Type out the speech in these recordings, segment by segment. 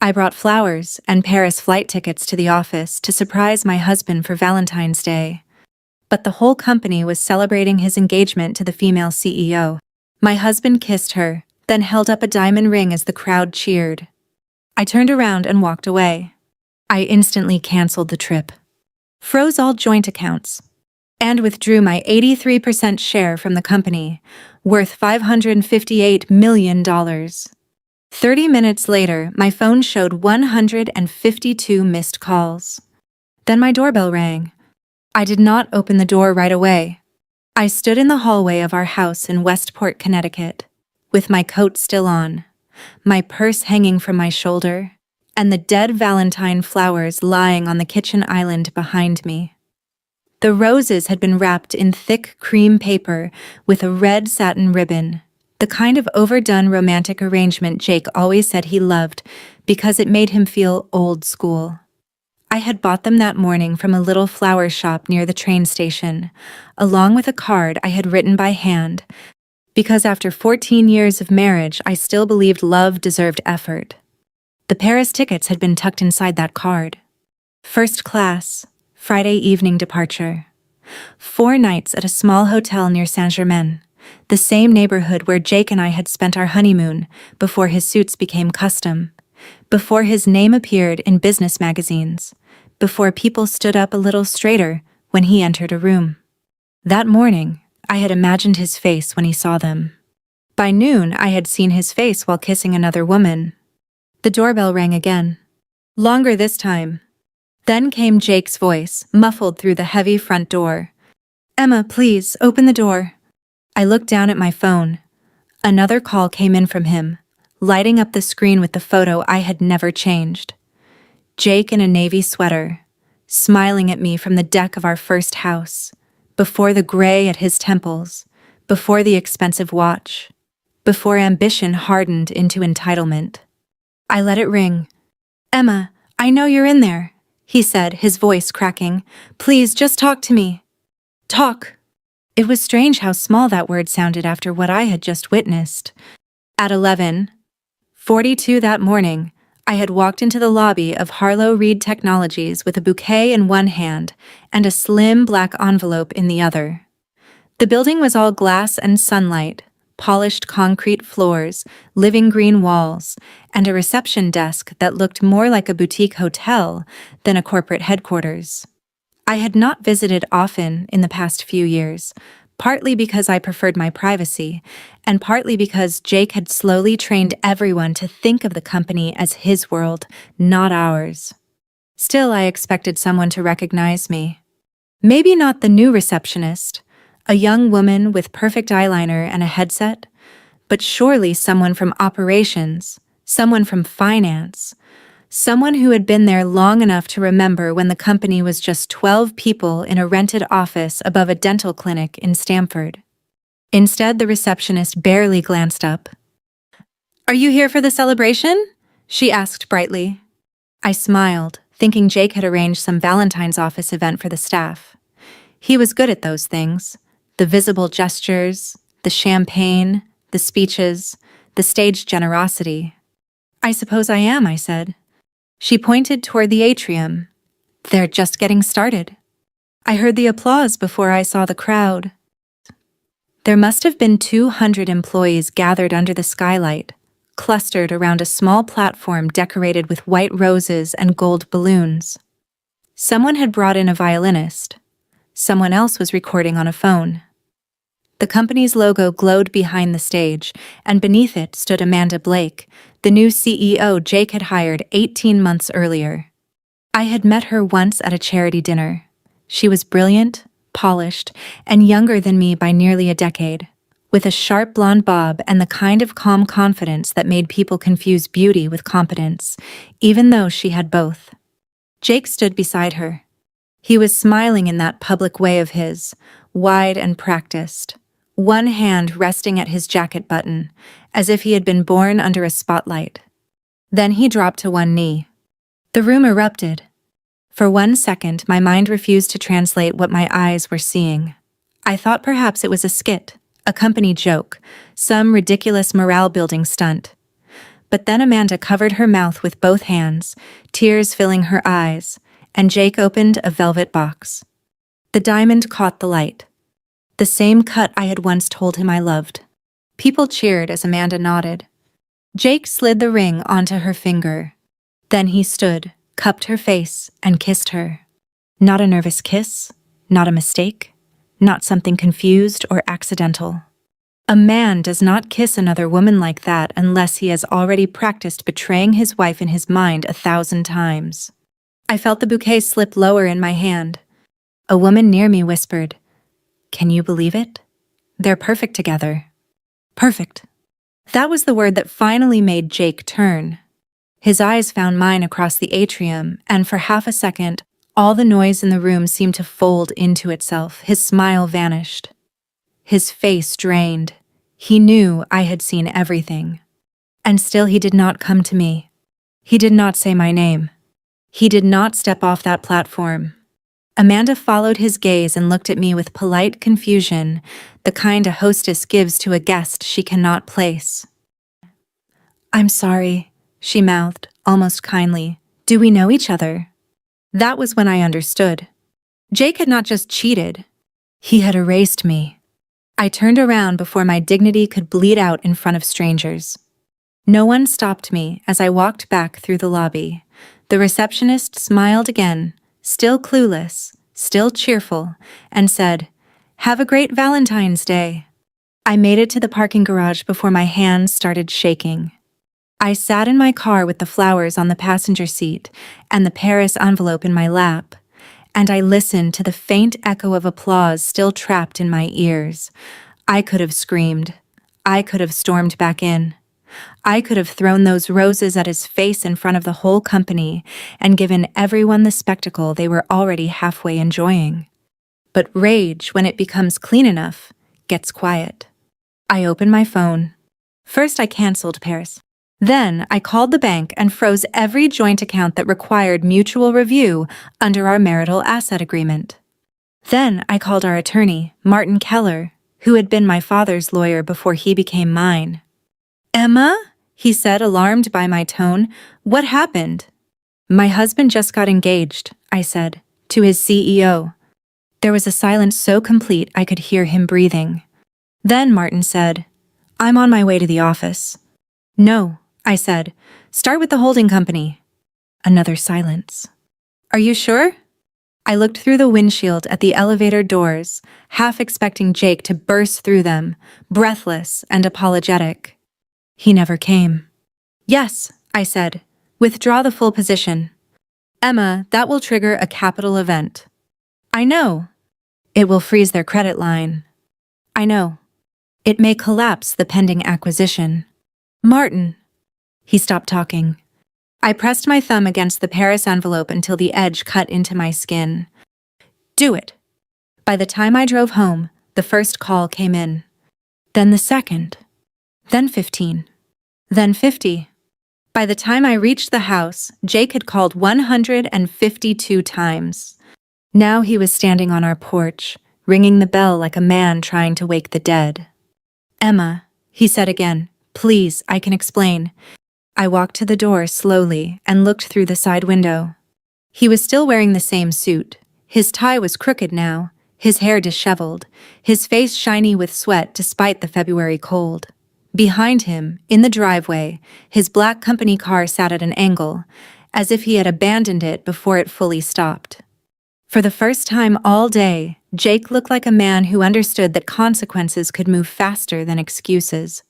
I brought flowers and Paris flight tickets to the office to surprise my husband for Valentine's Day. But the whole company was celebrating his engagement to the female CEO. My husband kissed her, then held up a diamond ring as the crowd cheered. I turned around and walked away. I instantly canceled the trip, froze all joint accounts, and withdrew my 83% share from the company, worth $558 million. 30 minutes later, my phone showed 152 missed calls. Then my doorbell rang. I did not open the door right away. I stood in the hallway of our house in Westport, Connecticut, with my coat still on, my purse hanging from my shoulder, and the dead Valentine flowers lying on the kitchen island behind me. The roses had been wrapped in thick cream paper with a red satin ribbon, the kind of overdone romantic arrangement Jake always said he loved because it made him feel old school. I had bought them that morning from a little flower shop near the train station, along with a card I had written by hand, because after 14 years of marriage I still believed love deserved effort. The Paris tickets had been tucked inside that card. First class, Friday evening departure. 4 nights at a small hotel near Saint-Germain, the same neighborhood where Jake and I had spent our honeymoon before his suits became custom, before his name appeared in business magazines, before people stood up a little straighter when he entered a room. That morning, I had imagined his face when he saw them. By noon, I had seen his face while kissing another woman. The doorbell rang again. Longer this time. Then came Jake's voice, muffled through the heavy front door. "Emma, please, open the door." I looked down at my phone. Another call came in from him, lighting up the screen with the photo I had never changed. Jake in a navy sweater, smiling at me from the deck of our first house, before the gray at his temples, before the expensive watch, before ambition hardened into entitlement. I let it ring. "Emma, I know you're in there," he said, his voice cracking. "Please, just talk to me." Talk. It was strange how small that word sounded after what I had just witnessed. At 11:42 that morning, I had walked into the lobby of Harlow Reed Technologies with a bouquet in one hand and a slim black envelope in the other. The building was all glass and sunlight, polished concrete floors, living green walls, and a reception desk that looked more like a boutique hotel than a corporate headquarters. I had not visited often in the past few years, partly because I preferred my privacy, and partly because Jake had slowly trained everyone to think of the company as his world, not ours. Still, I expected someone to recognize me. Maybe not the new receptionist, a young woman with perfect eyeliner and a headset, but surely someone from operations, someone from finance, someone who had been there long enough to remember when the company was just 12 people in a rented office above a dental clinic in Stamford. Instead, the receptionist barely glanced up. "Are you here for the celebration?" she asked brightly. I smiled, thinking Jake had arranged some Valentine's office event for the staff. He was good at those things. The visible gestures, the champagne, the speeches, the staged generosity. "I suppose I am," I said. She pointed toward the atrium. "They're just getting started." I heard the applause before I saw the crowd. There must have been 200 employees gathered under the skylight, clustered around a small platform decorated with white roses and gold balloons. Someone had brought in a violinist. Someone else was recording on a phone. The company's logo glowed behind the stage, and beneath it stood Amanda Blake, the new CEO Jake had hired 18 months earlier. I had met her once at a charity dinner. She was brilliant, polished, and younger than me by nearly a decade, with a sharp blonde bob and the kind of calm confidence that made people confuse beauty with competence, even though she had both. Jake stood beside her. He was smiling in that public way of his, wide and practiced, one hand resting at his jacket button, as if he had been born under a spotlight. Then he dropped to one knee. The room erupted. For 1 second, my mind refused to translate what my eyes were seeing. I thought perhaps it was a skit, a company joke, some ridiculous morale-building stunt. But then Amanda covered her mouth with both hands, tears filling her eyes, and Jake opened a velvet box. The diamond caught the light. The same cut I had once told him I loved. People cheered as Amanda nodded. Jake slid the ring onto her finger. Then he stood, cupped her face, and kissed her. Not a nervous kiss, not a mistake, not something confused or accidental. A man does not kiss another woman like that unless he has already practiced betraying his wife in his mind 1,000 times. I felt the bouquet slip lower in my hand. A woman near me whispered, "Can you believe it? They're perfect together." Perfect. That was the word that finally made Jake turn. His eyes found mine across the atrium, and for half a second, all the noise in the room seemed to fold into itself. His smile vanished. His face drained. He knew I had seen everything. And still he did not come to me. He did not say my name. He did not step off that platform. Amanda followed his gaze and looked at me with polite confusion, the kind a hostess gives to a guest she cannot place. "I'm sorry," she mouthed, almost kindly. "Do we know each other?" That was when I understood. Jake had not just cheated. He had erased me. I turned around before my dignity could bleed out in front of strangers. No one stopped me as I walked back through the lobby. The receptionist smiled again, still clueless, still cheerful, and said, "Have a great Valentine's Day." I made it to the parking garage before my hands started shaking. I sat in my car with the flowers on the passenger seat and the Paris envelope in my lap, and I listened to the faint echo of applause still trapped in my ears. I could have screamed. I could have stormed back in. I could have thrown those roses at his face in front of the whole company and given everyone the spectacle they were already halfway enjoying. But rage, when it becomes clean enough, gets quiet. I opened my phone. First I canceled Paris. Then I called the bank and froze every joint account that required mutual review under our marital asset agreement. Then I called our attorney, Martin Keller, who had been my father's lawyer before he became mine. "Emma?" he said, alarmed by my tone. "What happened?" "My husband just got engaged," I said, "to his CEO." There was a silence so complete I could hear him breathing. Then Martin said, "I'm on my way to the office." "No," I said, "start with the holding company." Another silence. "Are you sure?" I looked through the windshield at the elevator doors, half expecting Jake to burst through them, breathless and apologetic. He never came. "Yes," I said, "withdraw the full position." "Emma, that will trigger a capital event." "I know." "It will freeze their credit line." "I know." "It may collapse the pending acquisition." "Martin." He stopped talking. I pressed my thumb against the Paris envelope until the edge cut into my skin. "Do it." By the time I drove home, the first call came in. Then the second. Then 15. Then 50. By the time I reached the house, Jake had called 152 times. Now he was standing on our porch, ringing the bell like a man trying to wake the dead. "Emma," he said again, "please, I can explain." I walked to the door slowly and looked through the side window. He was still wearing the same suit. His tie was crooked now, his hair disheveled, his face shiny with sweat despite the February cold. Behind him, in the driveway, his black company car sat at an angle, as if he had abandoned it before it fully stopped. For the first time all day, Jake looked like a man who understood that consequences could move faster than excuses.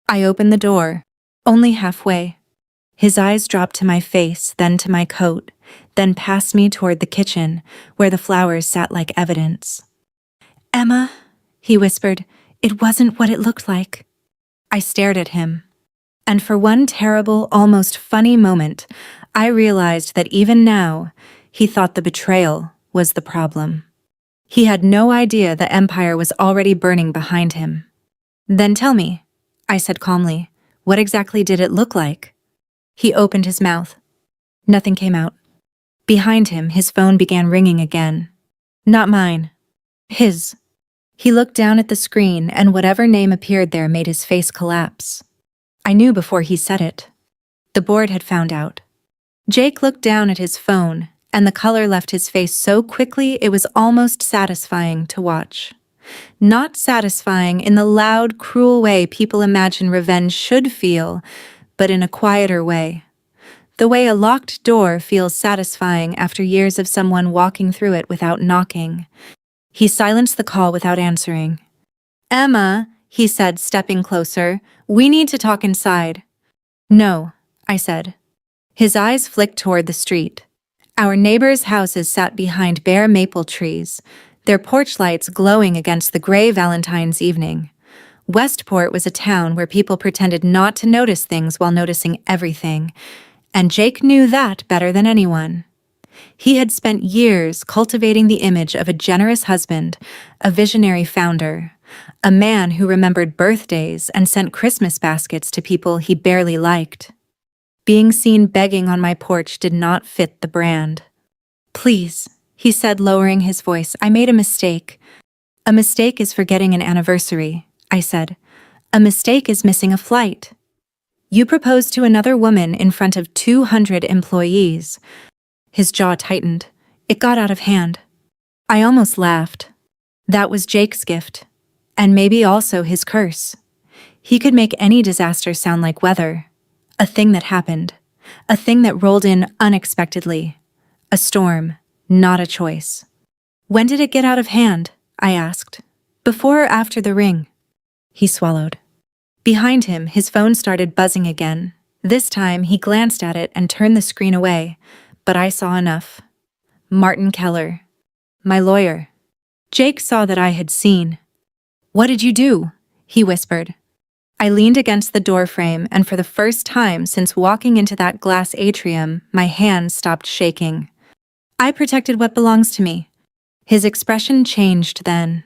I opened the door, only halfway. His eyes dropped to my face, then to my coat, then past me toward the kitchen, where the flowers sat like evidence. "Emma," he whispered, "it wasn't what it looked like." I stared at him, and for one terrible, almost funny moment, I realized that even now, he thought the betrayal was the problem. He had no idea the empire was already burning behind him. "Then tell me," I said calmly, "what exactly did it look like?" He opened his mouth. Nothing came out. Behind him, his phone began ringing again. Not mine. His. He looked down at the screen, and whatever name appeared there made his face collapse. I knew before he said it. The board had found out. Jake looked down at his phone, and the color left his face so quickly it was almost satisfying to watch. Not satisfying in the loud, cruel way people imagine revenge should feel, but in a quieter way. The way a locked door feels satisfying after years of someone walking through it without knocking. He silenced the call without answering. "Emma," he said, stepping closer, "we need to talk inside." "No," I said. His eyes flicked toward the street. Our neighbors' houses sat behind bare maple trees, their porch lights glowing against the gray Valentine's evening. Westport was a town where people pretended not to notice things while noticing everything, and Jake knew that better than anyone. He had spent years cultivating the image of a generous husband, a visionary founder, a man who remembered birthdays and sent Christmas baskets to people he barely liked. Being seen begging on my porch did not fit the brand. "Please," he said, lowering his voice, "I made a mistake." "A mistake is forgetting an anniversary," I said. "A mistake is missing a flight. You proposed to another woman in front of 200 employees." His jaw tightened. It got out of hand. I almost laughed. That was Jake's gift. And maybe also his curse. He could make any disaster sound like weather. A thing that happened. A thing that rolled in unexpectedly. A storm, not a choice. "When did it get out of hand?" I asked. "Before or after the ring?" He swallowed. Behind him, his phone started buzzing again. This time, he glanced at it and turned the screen away, but I saw enough. Martin Keller. My lawyer. Jake saw that I had seen. "What did you do?" he whispered. I leaned against the doorframe, and for the first time since walking into that glass atrium, my hands stopped shaking. "I protected what belongs to me." His expression changed then.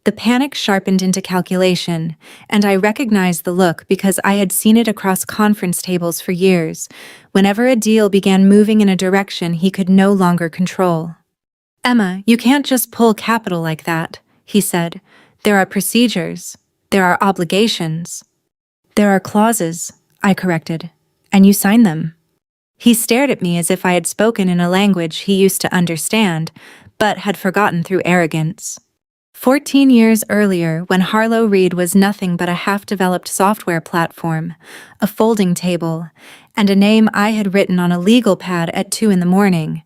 The panic sharpened into calculation, and I recognized the look because I had seen it across conference tables for years, whenever a deal began moving in a direction he could no longer control. "Emma, you can't just pull capital like that," he said. "There are procedures. There are obligations." "There are clauses," I corrected, "and you sign them." He stared at me as if I had spoken in a language he used to understand, but had forgotten through arrogance. 14 years earlier, when Harlow Reed was nothing but a half-developed software platform, a folding table, and a name I had written on a legal pad at 2 in the morning,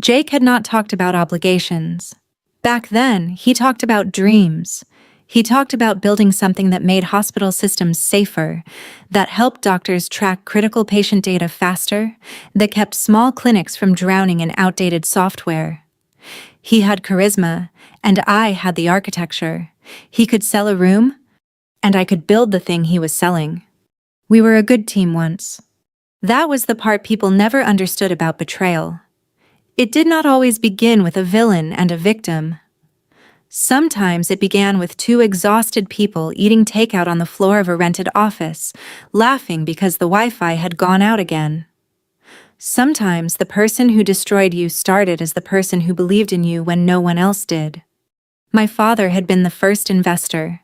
Jake had not talked about obligations. Back then, he talked about dreams. He talked about building something that made hospital systems safer, that helped doctors track critical patient data faster, that kept small clinics from drowning in outdated software. He had charisma, and I had the architecture. He could sell a room, and I could build the thing he was selling. We were a good team once. That was the part people never understood about betrayal. It did not always begin with a villain and a victim. Sometimes it began with two exhausted people eating takeout on the floor of a rented office, laughing because the Wi-Fi had gone out again. Sometimes the person who destroyed you started as the person who believed in you when no one else did. My father had been the first investor,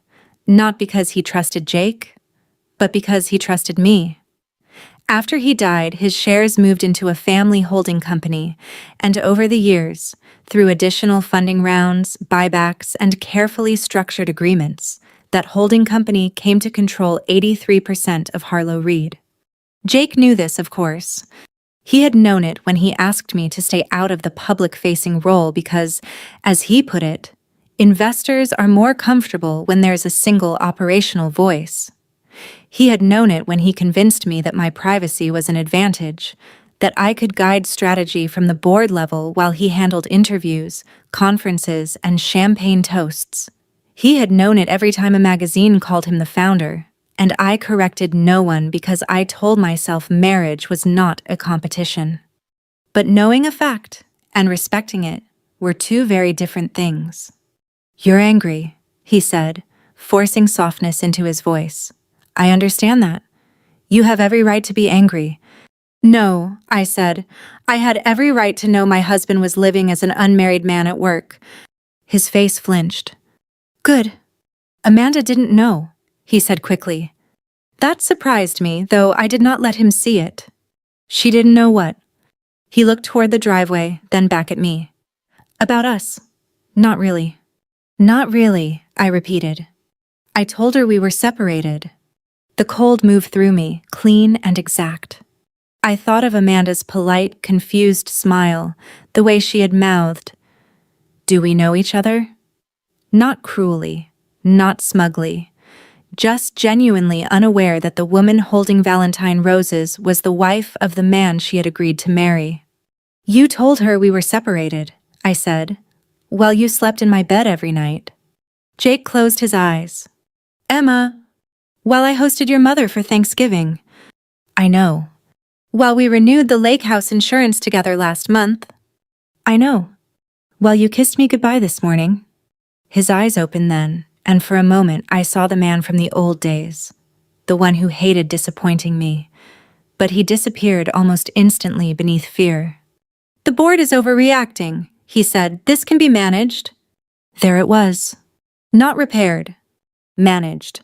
not because he trusted Jake, but because he trusted me. After he died, his shares moved into a family holding company, and over the years, through additional funding rounds, buybacks, and carefully structured agreements, that holding company came to control 83% of Harlow Reed. Jake knew this, of course. He had known it when he asked me to stay out of the public-facing role because, as he put it, investors are more comfortable when there's a single operational voice. He had known it when he convinced me that my privacy was an advantage, that I could guide strategy from the board level while he handled interviews, conferences, and champagne toasts. He had known it every time a magazine called him the founder, and I corrected no one because I told myself marriage was not a competition. But knowing a fact and respecting it were two very different things. "You're angry," he said, forcing softness into his voice. "I understand that. You have every right to be angry." "No," I said. "I had every right to know my husband was living as an unmarried man at work." His face flinched. "Good. Amanda didn't know," he said quickly. That surprised me, though I did not let him see it. She didn't know what. He looked toward the driveway, then back at me. About us. Not really. Not really, I repeated. I told her we were separated. The cold moved through me, clean and exact. I thought of Amanda's polite, confused smile, the way she had mouthed, "Do we know each other?" Not cruelly, not smugly, just genuinely unaware that the woman holding Valentine roses was the wife of the man she had agreed to marry. "You told her we were separated," I said, "while you slept in my bed every night." Jake closed his eyes. "Emma, while I hosted your mother for Thanksgiving." "I know." "While we renewed the lake house insurance together last month." "I know." "While you kissed me goodbye this morning." His eyes opened then, and for a moment I saw the man from the old days, the one who hated disappointing me, but he disappeared almost instantly beneath fear. "The board is overreacting," he said. "This can be managed." There it was. Not repaired. Managed.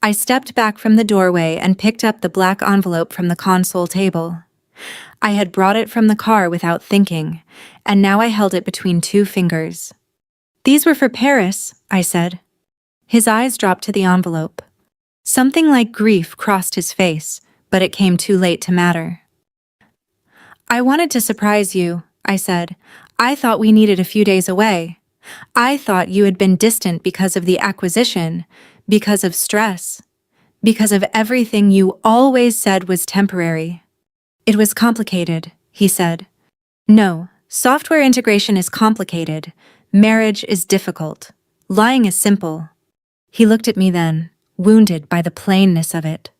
I stepped back from the doorway and picked up the black envelope from the console table. I had brought it from the car without thinking, and now I held it between two fingers. "These were for Paris," I said. His eyes dropped to the envelope. Something like grief crossed his face, but it came too late to matter. "I wanted to surprise you," I said. "I thought we needed a few days away. I thought you had been distant because of the acquisition, because of stress, because of everything you always said was temporary." "It was complicated," he said. "No, software integration is complicated. Marriage is difficult. Lying is simple." He looked at me then, wounded by the plainness of it.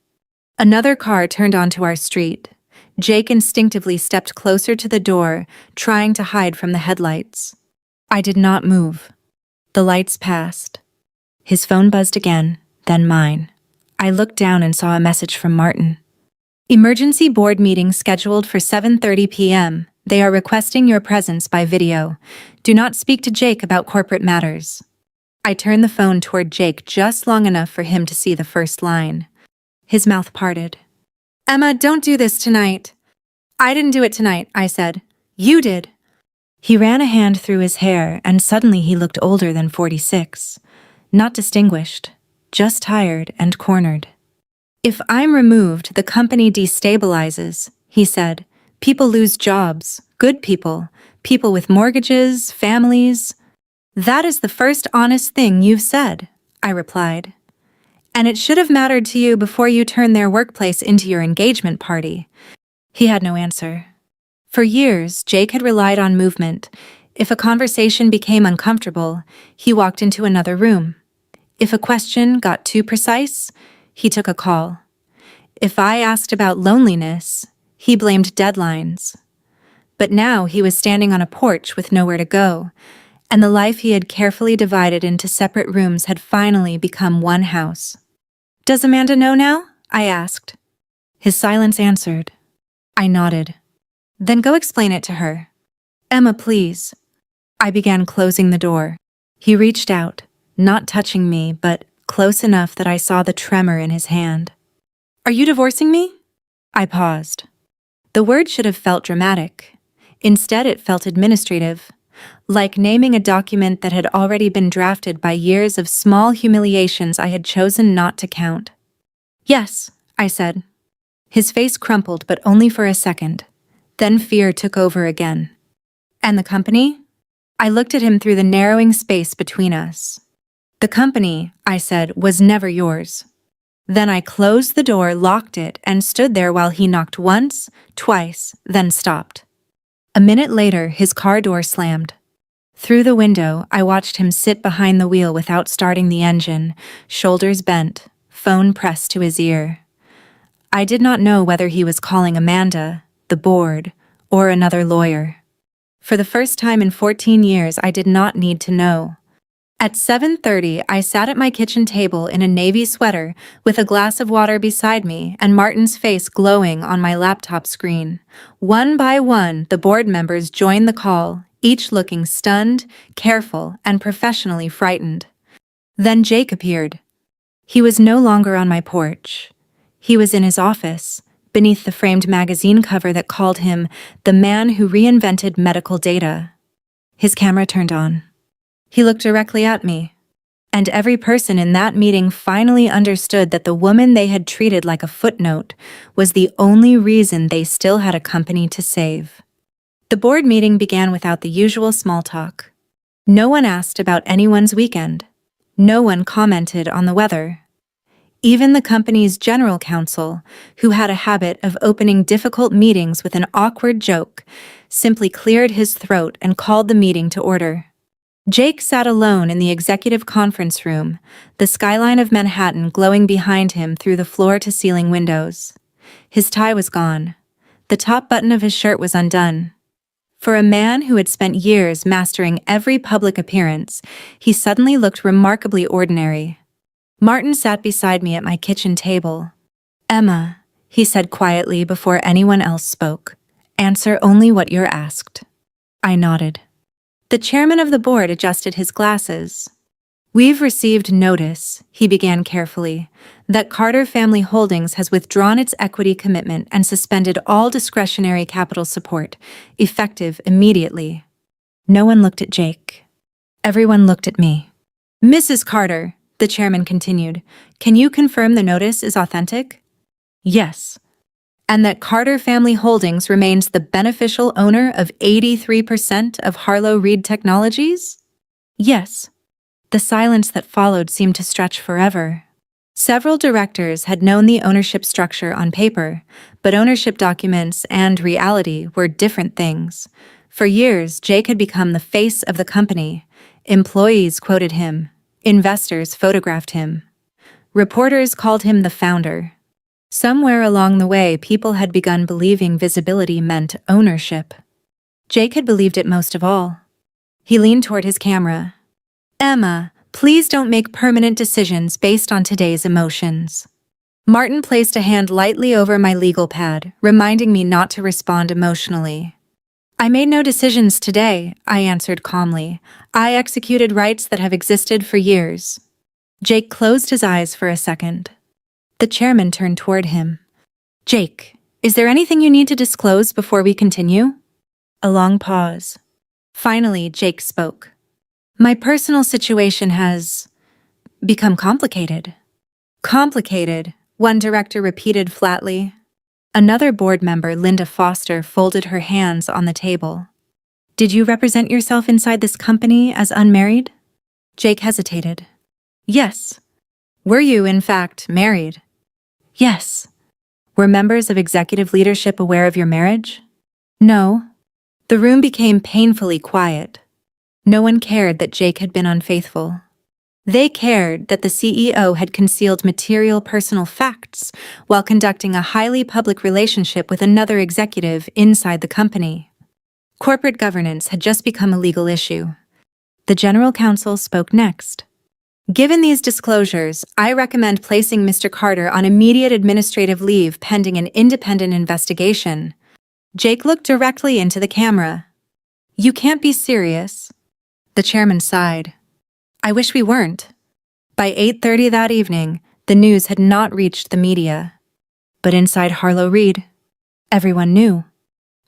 Another car turned onto our street. Jake instinctively stepped closer to the door, trying to hide from the headlights. I did not move. The lights passed. His phone buzzed again, then mine. I looked down and saw a message from Martin. "Emergency board meeting scheduled for 7:30 p.m. They are requesting your presence by video. Do not speak to Jake about corporate matters." I turned the phone toward Jake just long enough for him to see the first line. His mouth parted. "Emma, don't do this tonight." "I didn't do it tonight," I said. "You did." He ran a hand through his hair, and suddenly he looked older than 46. Not distinguished, just tired and cornered. "If I'm removed, the company destabilizes," he said. "People lose jobs, good people, people with mortgages, families." "That is the first honest thing you've said," I replied. "And it should have mattered to you before you turned their workplace into your engagement party." He had no answer. For years, Jake had relied on movement. If a conversation became uncomfortable, he walked into another room. If a question got too precise, he took a call. If I asked about loneliness, he blamed deadlines. But now he was standing on a porch with nowhere to go, and the life he had carefully divided into separate rooms had finally become one house. "Does Amanda know now?" I asked. His silence answered. I nodded. "Then go explain it to her." "Emma, please." I began closing the door. He reached out, not touching me, but close enough that I saw the tremor in his hand. "Are you divorcing me?" I paused. The word should have felt dramatic. Instead, it felt administrative, like naming a document that had already been drafted by years of small humiliations I had chosen not to count. "Yes," I said. His face crumpled, but only for a second. Then fear took over again. "And the company?" I looked at him through the narrowing space between us. "The company," I said, "was never yours." Then I closed the door, locked it, and stood there while he knocked once, twice, then stopped. A minute later, his car door slammed. Through the window, I watched him sit behind the wheel without starting the engine, shoulders bent, phone pressed to his ear. I did not know whether he was calling Amanda, the board, or another lawyer. For the first time in 14 years, I did not need to know. At 7:30, I sat at my kitchen table in a navy sweater with a glass of water beside me and Martin's face glowing on my laptop screen. One by one, the board members joined the call, each looking stunned, careful, and professionally frightened. Then Jake appeared. He was no longer on my porch. He was in his office, beneath the framed magazine cover that called him the man who reinvented medical data. His camera turned on. He looked directly at me. And every person in that meeting finally understood that the woman they had treated like a footnote was the only reason they still had a company to save. The board meeting began without the usual small talk. No one asked about anyone's weekend. No one commented on the weather. Even the company's general counsel, who had a habit of opening difficult meetings with an awkward joke, simply cleared his throat and called the meeting to order. Jake sat alone in the executive conference room, the skyline of Manhattan glowing behind him through the floor-to-ceiling windows. His tie was gone. The top button of his shirt was undone. For a man who had spent years mastering every public appearance, he suddenly looked remarkably ordinary. Martin sat beside me at my kitchen table. "Emma," he said quietly before anyone else spoke, "answer only what you're asked." I nodded. The chairman of the board adjusted his glasses. "We've received notice," he began carefully, "that Carter Family Holdings has withdrawn its equity commitment and suspended all discretionary capital support, effective immediately." No one looked at Jake. Everyone looked at me. "Mrs. Carter," the chairman continued, "can you confirm the notice is authentic?" "Yes." "And that Carter Family Holdings remains the beneficial owner of 83% of Harlow Reed Technologies?" "Yes." The silence that followed seemed to stretch forever. Several directors had known the ownership structure on paper, but ownership documents and reality were different things. For years, Jake had become the face of the company. Employees quoted him. Investors photographed him. Reporters called him the founder. Somewhere along the way, people had begun believing visibility meant ownership. Jake had believed it most of all. He leaned toward his camera. "Emma, please don't make permanent decisions based on today's emotions." Martin placed a hand lightly over my legal pad, reminding me not to respond emotionally. "I made no decisions today," I answered calmly. "I executed rights that have existed for years." Jake closed his eyes for a second. The chairman turned toward him. "Jake, is there anything you need to disclose before we continue?" A long pause. Finally, Jake spoke. "My personal situation has become complicated." "Complicated," one director repeated flatly. Another board member, Linda Foster, folded her hands on the table. "Did you represent yourself inside this company as unmarried?" Jake hesitated. "Yes." "Were you, in fact, married?" "Yes." "Were members of executive leadership aware of your marriage?" "No." The room became painfully quiet. No one cared that Jake had been unfaithful. They cared that the CEO had concealed material personal facts while conducting a highly public relationship with another executive inside the company. Corporate governance had just become a legal issue. The general counsel spoke next. "Given these disclosures, I recommend placing Mr. Carter on immediate administrative leave pending an independent investigation." Jake looked directly into the camera. "You can't be serious." The chairman sighed. "I wish we weren't." By 8:30 that evening, the news had not reached the media. But inside Harlow Reed, everyone knew.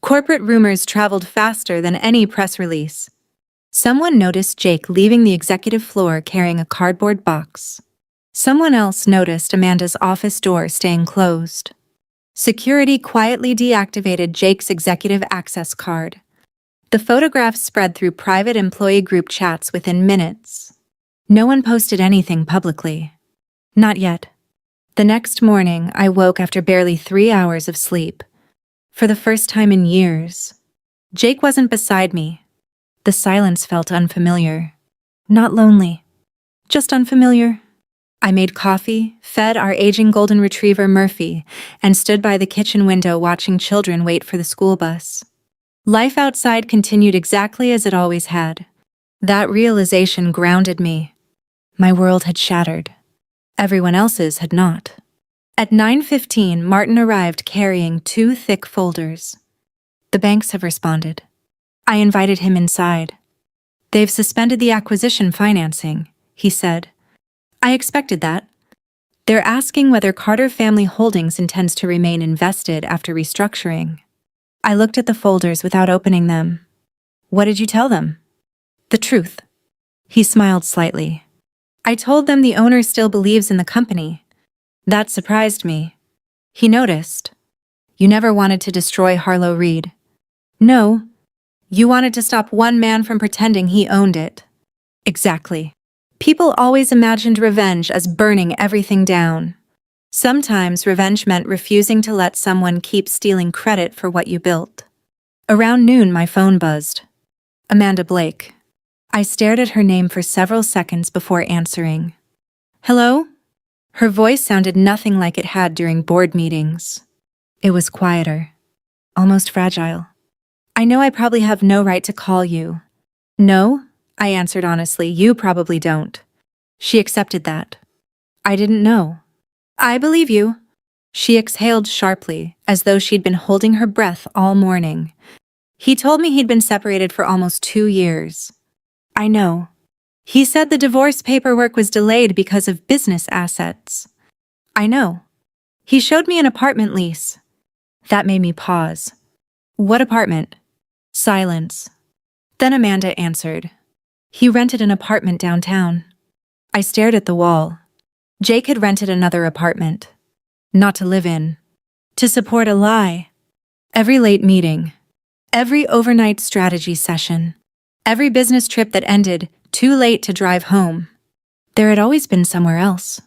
Corporate rumors traveled faster than any press release. Someone noticed Jake leaving the executive floor carrying a cardboard box. Someone else noticed Amanda's office door staying closed. Security quietly deactivated Jake's executive access card. The photographs spread through private employee group chats within minutes. No one posted anything publicly. Not yet. The next morning, I woke after barely 3 hours of sleep. For the first time in years. Jake wasn't beside me. The silence felt unfamiliar. Not lonely. Just unfamiliar. I made coffee, fed our aging golden retriever Murphy, and stood by the kitchen window watching children wait for the school bus. Life outside continued exactly as it always had. That realization grounded me. My world had shattered. Everyone else's had not. At 9:15, Martin arrived carrying 2 thick folders. "The banks have responded." I invited him inside. "They've suspended the acquisition financing," he said. "I expected that." They're asking whether Carter Family Holdings intends to remain invested after restructuring. I looked at the folders without opening them. What did you tell them? The truth. He smiled slightly. I told them the owner still believes in the company. That surprised me. He noticed. You never wanted to destroy Harlow Reed. No. You wanted to stop one man from pretending he owned it. Exactly. People always imagined revenge as burning everything down. Sometimes revenge meant refusing to let someone keep stealing credit for what you built. Around noon, my phone buzzed. Amanda Blake. I stared at her name for several seconds before answering. Hello? Her voice sounded nothing like it had during board meetings. It was quieter, almost fragile. I know I probably have no right to call you. No, I answered honestly, you probably don't. She accepted that. I didn't know. I believe you. She exhaled sharply, as though she'd been holding her breath all morning. He told me he'd been separated for almost 2 years. I know. He said the divorce paperwork was delayed because of business assets. I know. He showed me an apartment lease. That made me pause. What apartment? Silence. Then Amanda answered. He rented an apartment downtown. I stared at the wall. Jake had rented another apartment. Not to live in. To support a lie. Every late meeting. Every overnight strategy session. Every business trip that ended too late to drive home. There had always been somewhere else.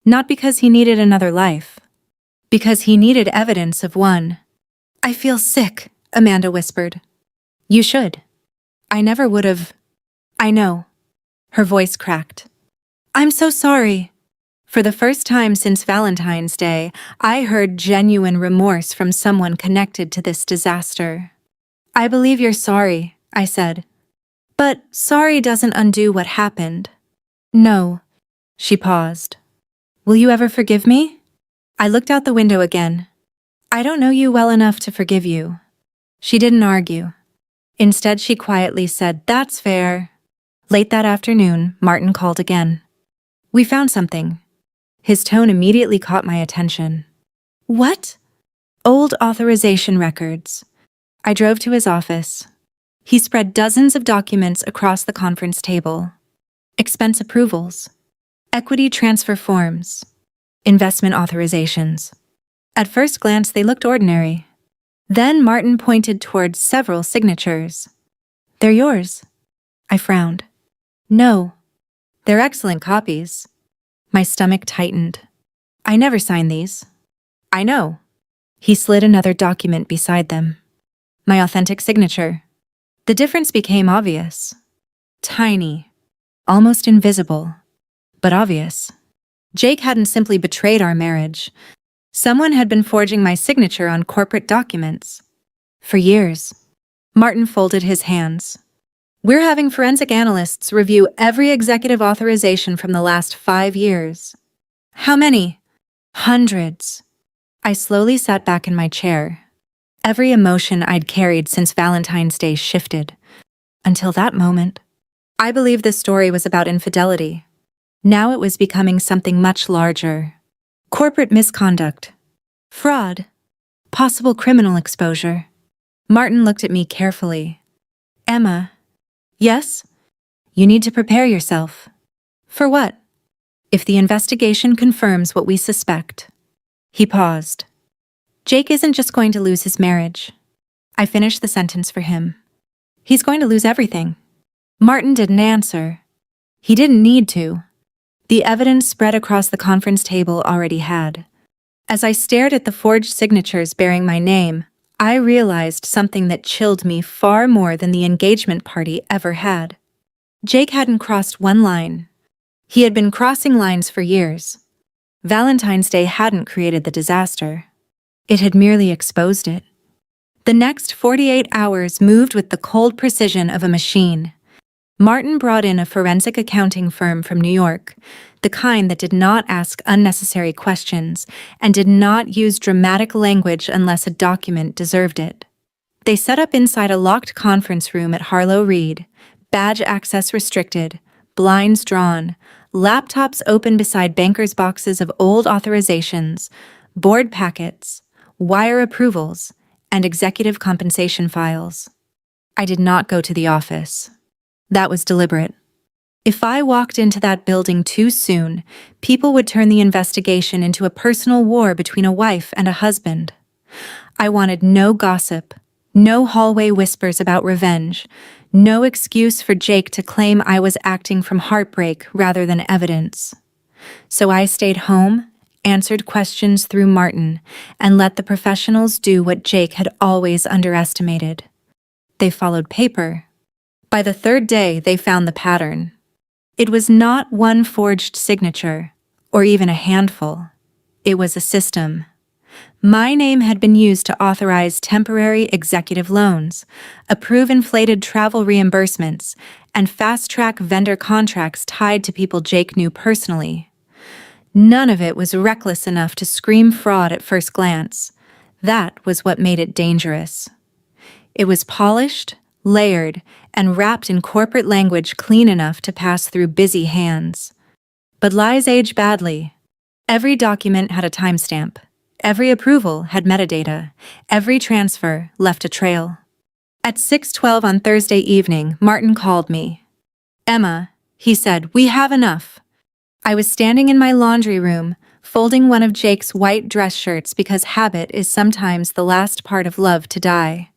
Not because he needed another life. Because he needed evidence of one. I feel sick, Amanda whispered. You should. I never would have. I know. Her voice cracked. I'm so sorry. For the first time since Valentine's Day, I heard genuine remorse from someone connected to this disaster. I believe you're sorry, I said. But sorry doesn't undo what happened. No. She paused. Will you ever forgive me? I looked out the window again. I don't know you well enough to forgive you. She didn't argue. Instead, she quietly said, That's fair. Late that afternoon, Martin called again. We found something. His tone immediately caught my attention. What? Old authorization records. I drove to his office. He spread dozens of documents across the conference table. Expense approvals. Equity transfer forms. Investment authorizations. At first glance, they looked ordinary. Then Martin pointed towards several signatures. They're yours. I frowned. No. They're excellent copies. My stomach tightened. I never sign these. I know. He slid another document beside them. My authentic signature. The difference became obvious. Tiny. Almost invisible. But obvious. Jake hadn't simply betrayed our marriage. Someone had been forging my signature on corporate documents. For years. Martin folded his hands. We're having forensic analysts review every executive authorization from the last 5 years. How many? Hundreds. I slowly sat back in my chair. Every emotion I'd carried since Valentine's Day shifted. Until that moment. I believed this story was about infidelity. Now it was becoming something much larger. Corporate misconduct. Fraud. Possible criminal exposure. Martin looked at me carefully. Emma. Yes? You need to prepare yourself. For what? If the investigation confirms what we suspect. He paused. Jake isn't just going to lose his marriage. I finished the sentence for him. He's going to lose everything. Martin didn't answer. He didn't need to. The evidence spread across the conference table already had. As I stared at the forged signatures bearing my name, I realized something that chilled me far more than the engagement party ever had. Jake hadn't crossed one line. He had been crossing lines for years. Valentine's Day hadn't created the disaster. It had merely exposed it. The next 48 hours moved with the cold precision of a machine. Martin brought in a forensic accounting firm from New York, the kind that did not ask unnecessary questions and did not use dramatic language unless a document deserved it. They set up inside a locked conference room at Harlow Reed, badge access restricted, blinds drawn, laptops open beside bankers' boxes of old authorizations, board packets, wire approvals, and executive compensation files. I did not go to the office. That was deliberate. If I walked into that building too soon, people would turn the investigation into a personal war between a wife and a husband. I wanted no gossip, no hallway whispers about revenge, no excuse for Jake to claim I was acting from heartbreak rather than evidence. So I stayed home, answered questions through Martin, and let the professionals do what Jake had always underestimated. They followed paper. By the third day, they found the pattern. It was not one forged signature, or even a handful. It was a system. My name had been used to authorize temporary executive loans, approve inflated travel reimbursements, and fast-track vendor contracts tied to people Jake knew personally. None of it was reckless enough to scream fraud at first glance. That was what made it dangerous. It was polished, layered, and wrapped in corporate language clean enough to pass through busy hands. But lies age badly. Every document had a timestamp. Every approval had metadata. Every transfer left a trail. At 6:12 on Thursday evening, Martin called me. "Emma," he said, "we have enough." I was standing in my laundry room, folding one of Jake's white dress shirts because habit is sometimes the last part of love to die.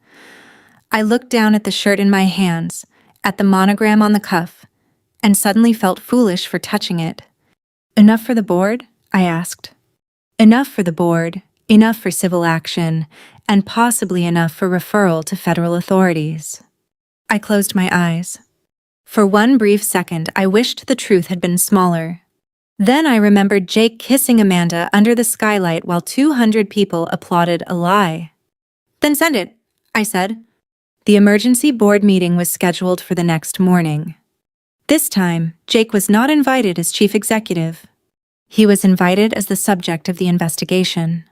I looked down at the shirt in my hands, at the monogram on the cuff, and suddenly felt foolish for touching it. "Enough for the board?" I asked. "Enough for the board, enough for civil action, and possibly enough for referral to federal authorities." I closed my eyes. For one brief second, I wished the truth had been smaller. Then I remembered Jake kissing Amanda under the skylight while 200 people applauded a lie. "Then send it," I said. The emergency board meeting was scheduled for the next morning. This time, Jake was not invited as chief executive. He was invited as the subject of the investigation.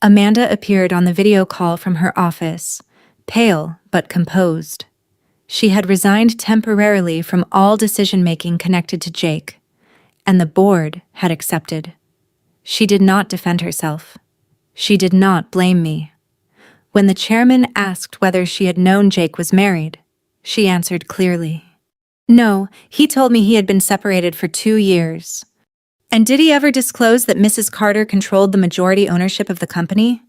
Amanda appeared on the video call from her office, pale but composed. She had resigned temporarily from all decision-making connected to Jake, and the board had accepted. She did not defend herself. She did not blame me. When the chairman asked whether she had known Jake was married, she answered clearly. "No, he told me he had been separated for 2 years." "And did he ever disclose that Mrs. Carter controlled the majority ownership of the company?"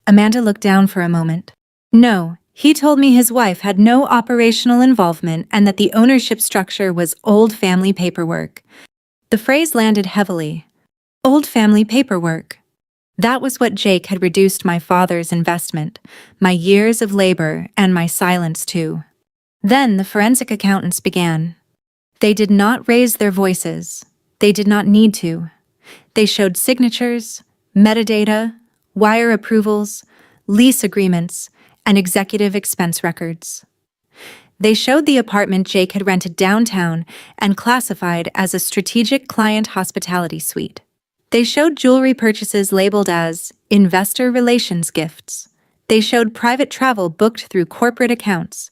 Amanda looked down for a moment. "No, he told me his wife had no operational involvement and that the ownership structure was old family paperwork." The phrase landed heavily. Old family paperwork. That was what Jake had reduced my father's investment, my years of labor, and my silence to. Then the forensic accountants began. They did not raise their voices. They did not need to. They showed signatures, metadata, wire approvals, lease agreements, and executive expense records. They showed the apartment Jake had rented downtown and classified as a strategic client hospitality suite. They showed jewelry purchases labeled as investor relations gifts. They showed private travel booked through corporate accounts.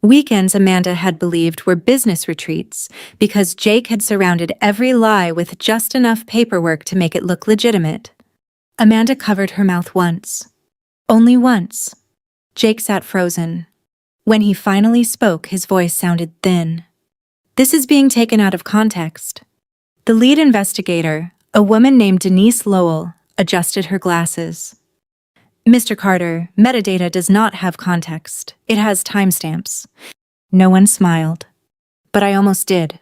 Weekends Amanda had believed were business retreats because Jake had surrounded every lie with just enough paperwork to make it look legitimate. Amanda covered her mouth once. Only once. Jake sat frozen. When he finally spoke, his voice sounded thin. "This is being taken out of context." The lead investigator, a woman named Denise Lowell, adjusted her glasses. "Mr. Carter, metadata does not have context. It has timestamps." No one smiled. But I almost did.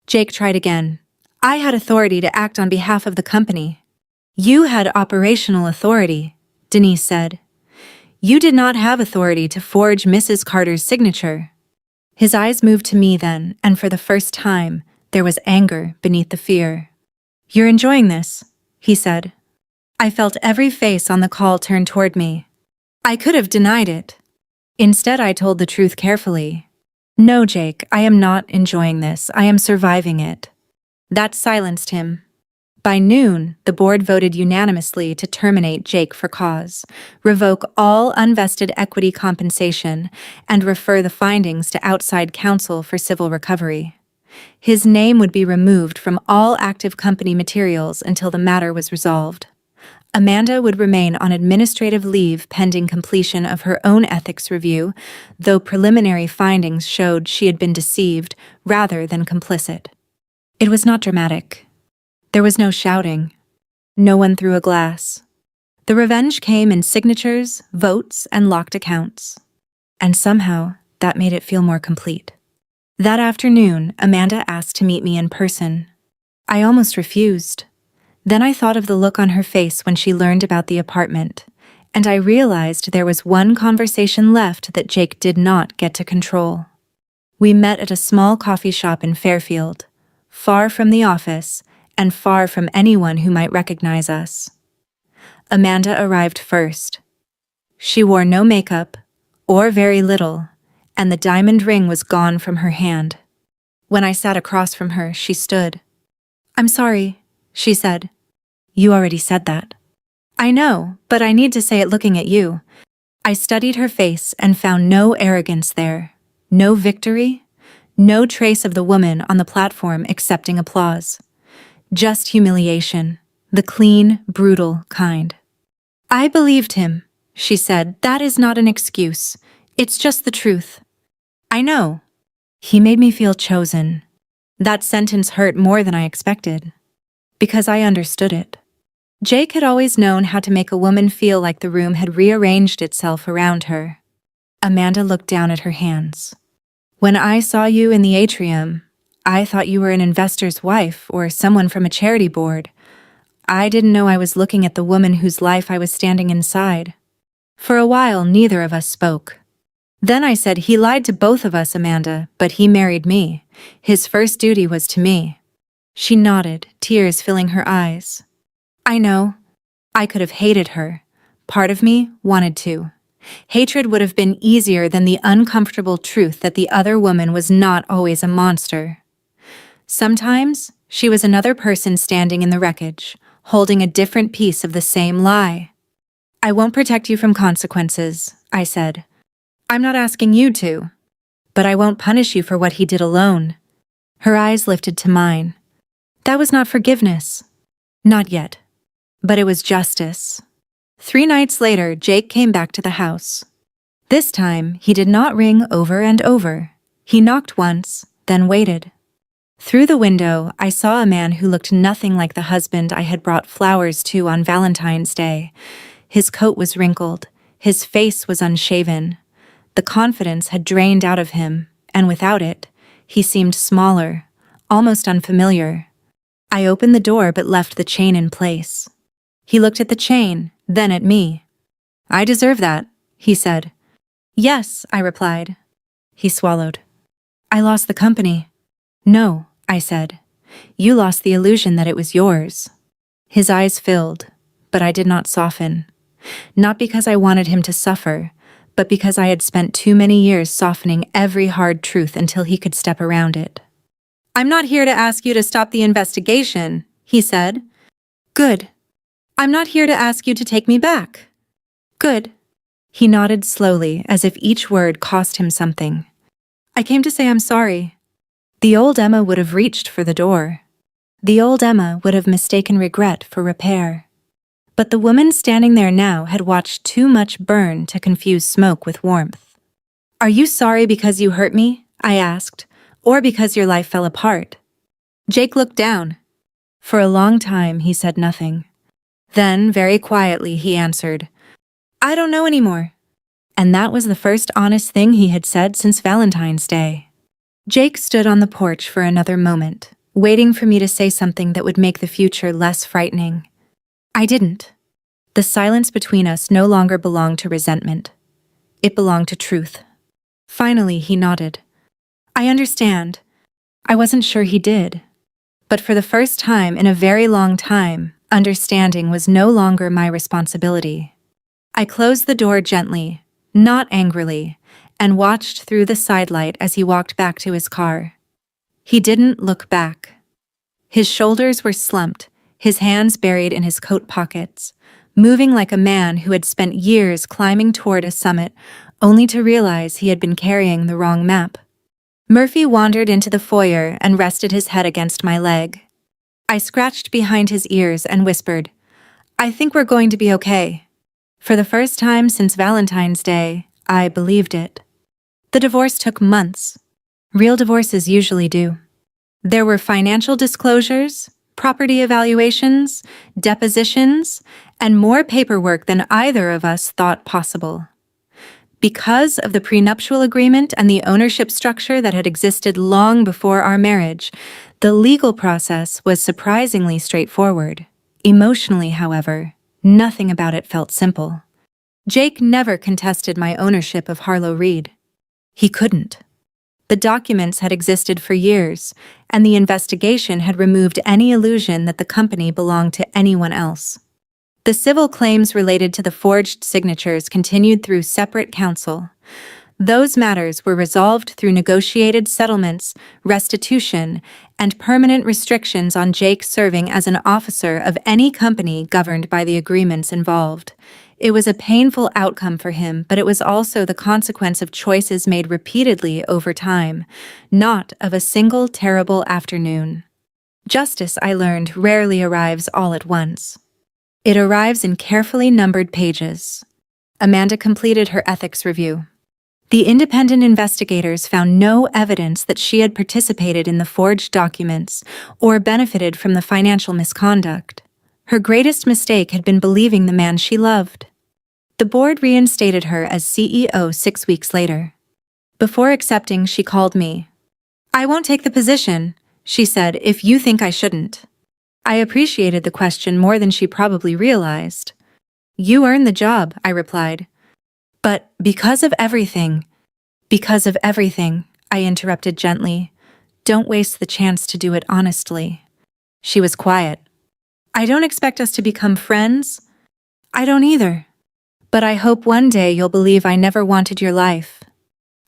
Jake tried again. "I had authority to act on behalf of the company." "You had operational authority," Denise said. "You did not have authority to forge Mrs. Carter's signature." His eyes moved to me then, and for the first time, there was anger beneath the fear. "You're enjoying this," he said. I felt every face on the call turn toward me. I could have denied it. Instead, I told the truth carefully. "No, Jake, I am not enjoying this. I am surviving it." That silenced him. By noon, the board voted unanimously to terminate Jake for cause, revoke all unvested equity compensation, and refer the findings to outside counsel for civil recovery. His name would be removed from all active company materials until the matter was resolved. Amanda would remain on administrative leave pending completion of her own ethics review, though preliminary findings showed she had been deceived rather than complicit. It was not dramatic. There was no shouting. No one threw a glass. The revenge came in signatures, votes, and locked accounts. And somehow, that made it feel more complete. That afternoon, Amanda asked to meet me in person. I almost refused. Then I thought of the look on her face when she learned about the apartment, and I realized there was one conversation left that Jake did not get to control. We met at a small coffee shop in Fairfield, far from the office and far from anyone who might recognize us. Amanda arrived first. She wore no makeup, or very little, and the diamond ring was gone from her hand. When I sat across from her, she stood. "I'm sorry," she said. "You already said that." "I know, but I need to say it looking at you." I studied her face and found no arrogance there, no victory, no trace of the woman on the platform accepting applause. Just humiliation, the clean, brutal kind. "I believed him," she said. "That is not an excuse. It's just the truth." "I know." He made me feel chosen. That sentence hurt more than I expected, because I understood it. Jake had always known how to make a woman feel like the room had rearranged itself around her. Amanda looked down at her hands. "When I saw you in the atrium, I thought you were an investor's wife or someone from a charity board. I didn't know I was looking at the woman whose life I was standing inside." For a while, neither of us spoke. Then I said, "He lied to both of us, Amanda, but he married me. His first duty was to me." She nodded, tears filling her eyes. "I know. I could have hated her. Part of me wanted to. Hatred would have been easier than the uncomfortable truth that the other woman was not always a monster. Sometimes, she was another person standing in the wreckage, holding a different piece of the same lie. "I won't protect you from consequences," I said. "I'm not asking you to. But I won't punish you for what he did alone." Her eyes lifted to mine. That was not forgiveness. Not yet. But it was justice. 3 nights later, Jake came back to the house. This time, he did not ring over and over. He knocked once, then waited. Through the window, I saw a man who looked nothing like the husband I had brought flowers to on Valentine's Day. His coat was wrinkled. His face was unshaven. The confidence had drained out of him, and without it, he seemed smaller, almost unfamiliar. I opened the door but left the chain in place. He looked at the chain, then at me. "I deserve that," he said. "Yes," I replied. He swallowed. "I lost the company." "No," I said. "You lost the illusion that it was yours." His eyes filled, but I did not soften. Not because I wanted him to suffer, but because I had spent too many years softening every hard truth until he could step around it. "I'm not here to ask you to stop the investigation," he said. "Good. I'm not here to ask you to take me back." "Good." He nodded slowly, as if each word cost him something. "I came to say I'm sorry." The old Emma would have reached for the door. The old Emma would have mistaken regret for repair. But the woman standing there now had watched too much burn to confuse smoke with warmth. "Are you sorry because you hurt me?" I asked, "or because your life fell apart?" Jake looked down. For a long time, he said nothing. Then, very quietly, he answered, "I don't know anymore." And that was the first honest thing he had said since Valentine's Day. Jake stood on the porch for another moment, waiting for me to say something that would make the future less frightening. I didn't. The silence between us no longer belonged to resentment. It belonged to truth. Finally, he nodded. "I understand." I wasn't sure he did. But for the first time in a very long time, understanding was no longer my responsibility. I closed the door gently, not angrily, and watched through the sidelight as he walked back to his car. He didn't look back. His shoulders were slumped, his hands buried in his coat pockets, moving like a man who had spent years climbing toward a summit only to realize he had been carrying the wrong map. Murphy wandered into the foyer and rested his head against my leg. I scratched behind his ears and whispered, "I think we're going to be okay." For the first time since Valentine's Day, I believed it. The divorce took months. Real divorces usually do. There were financial disclosures, property evaluations, depositions, and more paperwork than either of us thought possible. Because of the prenuptial agreement and the ownership structure that had existed long before our marriage, the legal process was surprisingly straightforward. Emotionally, however, nothing about it felt simple. Jake never contested my ownership of Harlow Reed. He couldn't. The documents had existed for years, and the investigation had removed any illusion that the company belonged to anyone else. The civil claims related to the forged signatures continued through separate counsel. Those matters were resolved through negotiated settlements, restitution, and permanent restrictions on Jake serving as an officer of any company governed by the agreements involved. It was a painful outcome for him, but it was also the consequence of choices made repeatedly over time, not of a single terrible afternoon. Justice, I learned, rarely arrives all at once. It arrives in carefully numbered pages. Amanda completed her ethics review. The independent investigators found no evidence that she had participated in the forged documents or benefited from the financial misconduct. Her greatest mistake had been believing the man she loved. The board reinstated her as CEO 6 weeks later. Before accepting, she called me. "I won't take the position," she said, "if you think I shouldn't." I appreciated the question more than she probably realized. "You earned the job," I replied. "But because of everything," I interrupted gently. "Don't waste the chance to do it honestly." She was quiet. "I don't expect us to become friends." "I don't either. But I hope one day you'll believe I never wanted your life."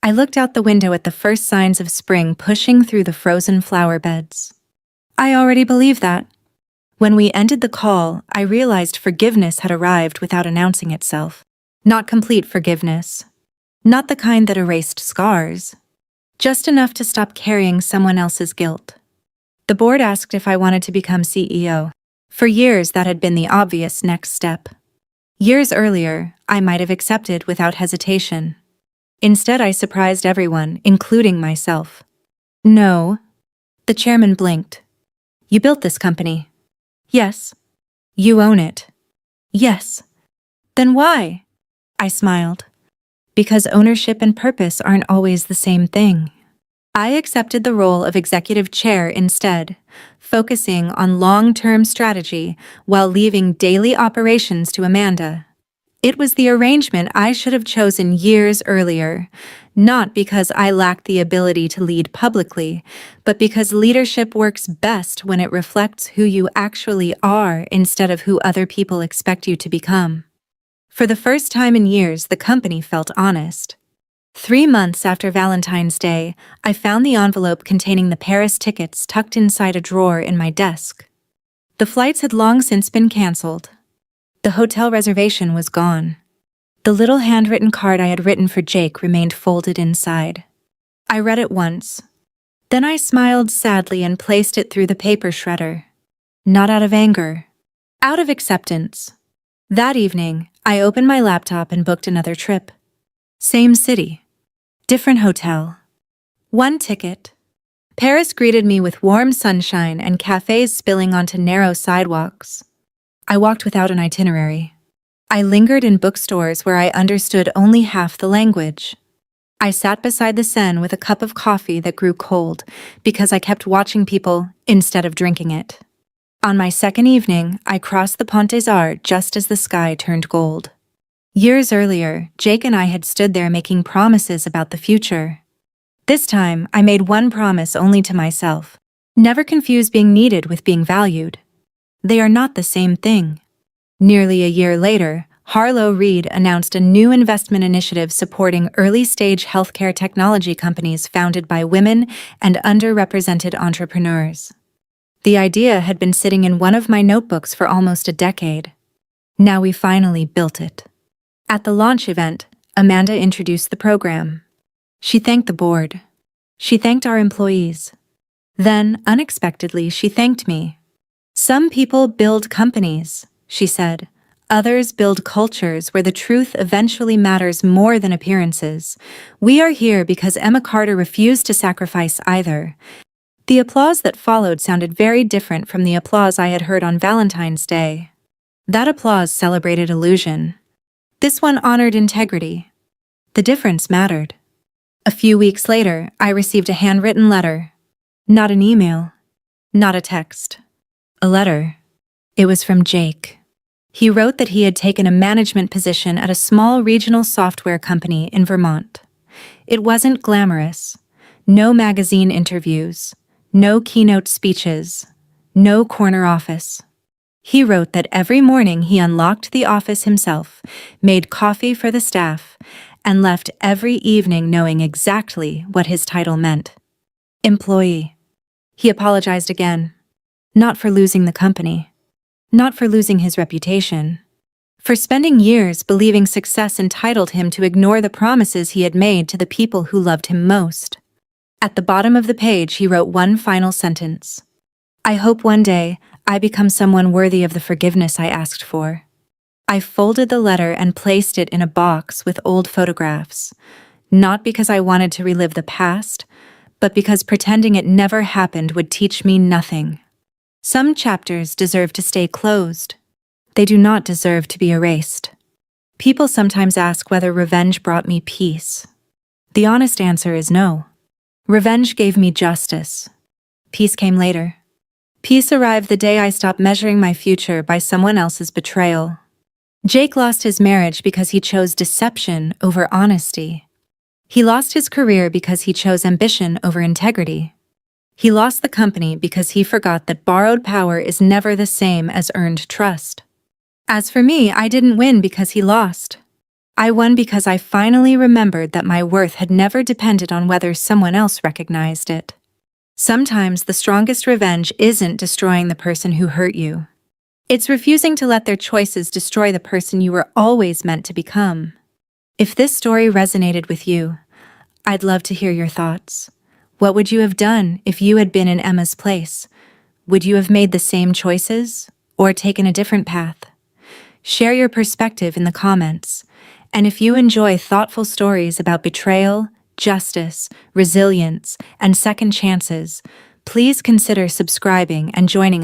I looked out the window at the first signs of spring pushing through the frozen flower beds. I already believe that. When we ended the call, I realized forgiveness had arrived without announcing itself. Not complete forgiveness. Not the kind that erased scars. Just enough to stop carrying someone else's guilt. The board asked if I wanted to become CEO. For years, that had been the obvious next step. Years earlier, I might have accepted without hesitation. Instead, I surprised everyone, including myself. "No." The chairman blinked. "You built this company." "Yes." "You own it." "Yes." "Then why?" I smiled. "Because ownership and purpose aren't always the same thing." I accepted the role of executive chair instead, focusing on long-term strategy while leaving daily operations to Amanda. It was the arrangement I should have chosen years earlier, not because I lacked the ability to lead publicly, but because leadership works best when it reflects who you actually are instead of who other people expect you to become. For the first time in years, the company felt honest. 3 months after Valentine's Day, I found the envelope containing the Paris tickets tucked inside a drawer in my desk. The flights had long since been canceled. The hotel reservation was gone. The little handwritten card I had written for Jake remained folded inside. I read it once. Then I smiled sadly and placed it through the paper shredder. Not out of anger, out of acceptance. That evening, I opened my laptop and booked another trip. Same city. Different hotel. One ticket. Paris greeted me with warm sunshine and cafes spilling onto narrow sidewalks. I walked without an itinerary. I lingered in bookstores where I understood only half the language. I sat beside the Seine with a cup of coffee that grew cold because I kept watching people instead of drinking it. On my second evening, I crossed the Pont des Arts just as the sky turned gold. Years earlier, Jake and I had stood there making promises about the future. This time, I made one promise only to myself. Never confuse being needed with being valued. They are not the same thing. Nearly a year later, Harlow Reed announced a new investment initiative supporting early-stage healthcare technology companies founded by women and underrepresented entrepreneurs. The idea had been sitting in one of my notebooks for almost a decade. Now we finally built it. At the launch event, Amanda introduced the program. She thanked the board. She thanked our employees. Then, unexpectedly, she thanked me. Some people build companies, she said. Others build cultures where the truth eventually matters more than appearances. We are here because Emma Carter refused to sacrifice either. The applause that followed sounded very different from the applause I had heard on Valentine's Day. That applause celebrated illusion. This one honored integrity. The difference mattered. A few weeks later, I received a handwritten letter. Not an email. Not a text. A letter. It was from Jake. He wrote that he had taken a management position at a small regional software company in Vermont. It wasn't glamorous. No magazine interviews. No keynote speeches. No corner office. He wrote that every morning he unlocked the office himself, made coffee for the staff, and left every evening knowing exactly what his title meant. Employee. He apologized again. Not for losing the company. Not for losing his reputation. For spending years believing success entitled him to ignore the promises he had made to the people who loved him most. At the bottom of the page, he wrote one final sentence. I hope one day I become someone worthy of the forgiveness I asked for. I folded the letter and placed it in a box with old photographs, not because I wanted to relive the past, but because pretending it never happened would teach me nothing. Some chapters deserve to stay closed. They do not deserve to be erased. People sometimes ask whether revenge brought me peace. The honest answer is no. Revenge gave me justice. Peace came later. Peace arrived the day I stopped measuring my future by someone else's betrayal. Jake lost his marriage because he chose deception over honesty. He lost his career because he chose ambition over integrity. He lost the company because he forgot that borrowed power is never the same as earned trust. As for me, I didn't win because he lost. I won because I finally remembered that my worth had never depended on whether someone else recognized it. Sometimes the strongest revenge isn't destroying the person who hurt you. It's refusing to let their choices destroy the person you were always meant to become. If this story resonated with you, I'd love to hear your thoughts. What would you have done if you had been in Emma's place? Would you have made the same choices or taken a different path? Share your perspective in the comments. And if you enjoy thoughtful stories about betrayal, justice, resilience, and second chances, please consider subscribing and joining us.